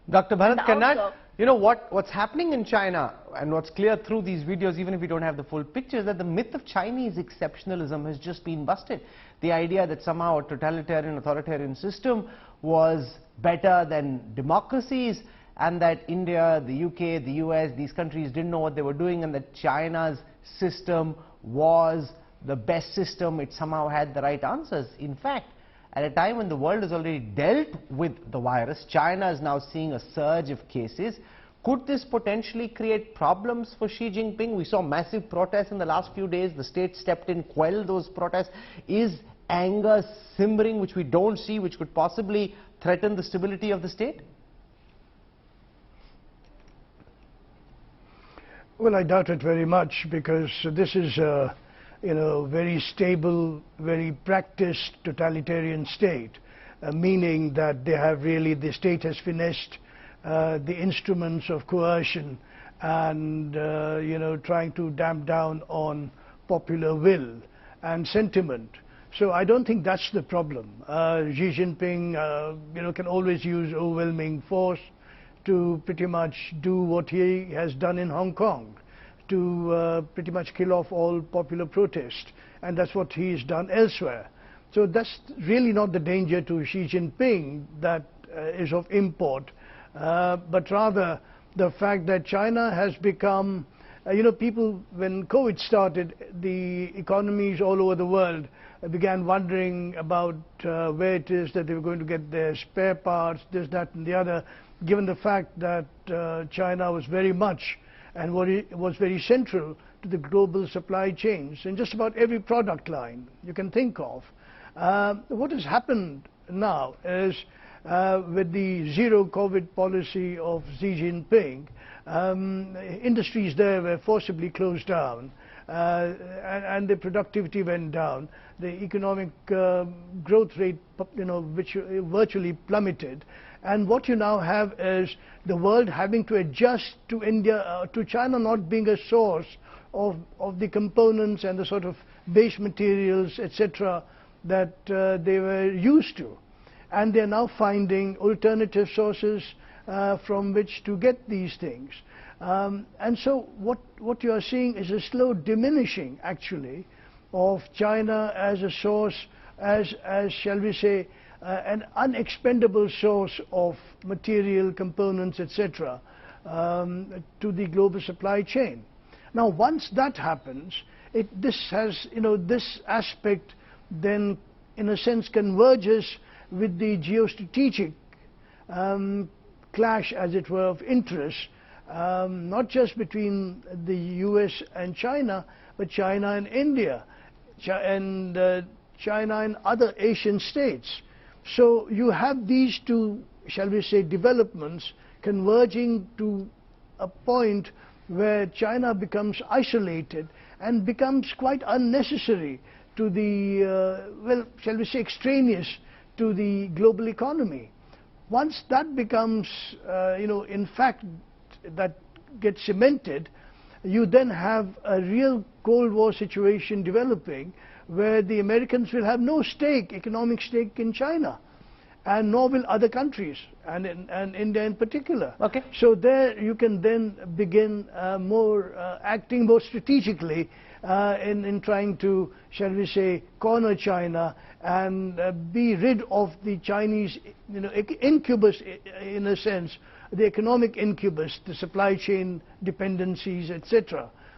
Dr. Bharat, And Karnad, also, you know what's happening in China and what's clear through these videos, even if we don't have the full picture, is that the myth of Chinese exceptionalism has just been busted. The idea that somehow a totalitarian, authoritarian system was better than democracies, and that India, the UK, the US, these countries didn't know what they were doing, and that China's system was the best system, it somehow had the right answers. In fact, at a time when the world has already dealt with the virus, China is now seeing a surge of cases. Could this potentially create problems for Xi Jinping? We saw massive protests in the last few days. The state stepped in, quelled those protests. Is anger simmering, which we don't see, which could possibly threaten the stability of the state? Well, I doubt it very much, because this is very stable, very practiced totalitarian state, meaning that they have really, the state has finessed the instruments of coercion and trying to damp down on popular will and sentiment. So I don't think that's the problem. Xi Jinping can always use overwhelming force to pretty much do what he has done in Hong Kong, to pretty much kill off all popular protest, and that's what he's done elsewhere. So that's really not the danger to Xi Jinping that is of import, but rather the fact that China has become, people, when COVID started, the economies all over the world began wondering about where it is that they were going to get their spare parts, this, that and the other, given the fact that China was very much and was very central to the global supply chains in just about every product line you can think of. What has happened now is with the zero COVID policy of Xi Jinping, industries there were forcibly closed down, and the productivity went down. The economic growth rate, which virtually plummeted. And what you now have is the world having to adjust to India, to China not being a source of the components and the sort of base materials, etc., that they were used to. And they're now finding alternative sources from which to get these things. And so what you are seeing is a slow diminishing, actually, of China as a source, as shall we say, an unexpendable source of material components, etc., to the global supply chain. Now, once that happens, this aspect then, in a sense, converges with the geostrategic clash, as it were, of interests, not just between the US and China, but China and India, and China and other Asian states. So you have these two, shall we say, developments converging to a point where China becomes isolated and becomes quite unnecessary to the, well, shall we say, extraneous to the global economy. Once that becomes, in fact, that gets cemented, you then have a real Cold War situation developing, where the Americans will have no stake, economic stake in China, and nor will other countries, and India in particular. Okay. So there you can then begin acting more strategically in trying to, shall we say, corner China and be rid of the Chinese, incubus, in a sense, the economic incubus, the supply chain dependencies, etc.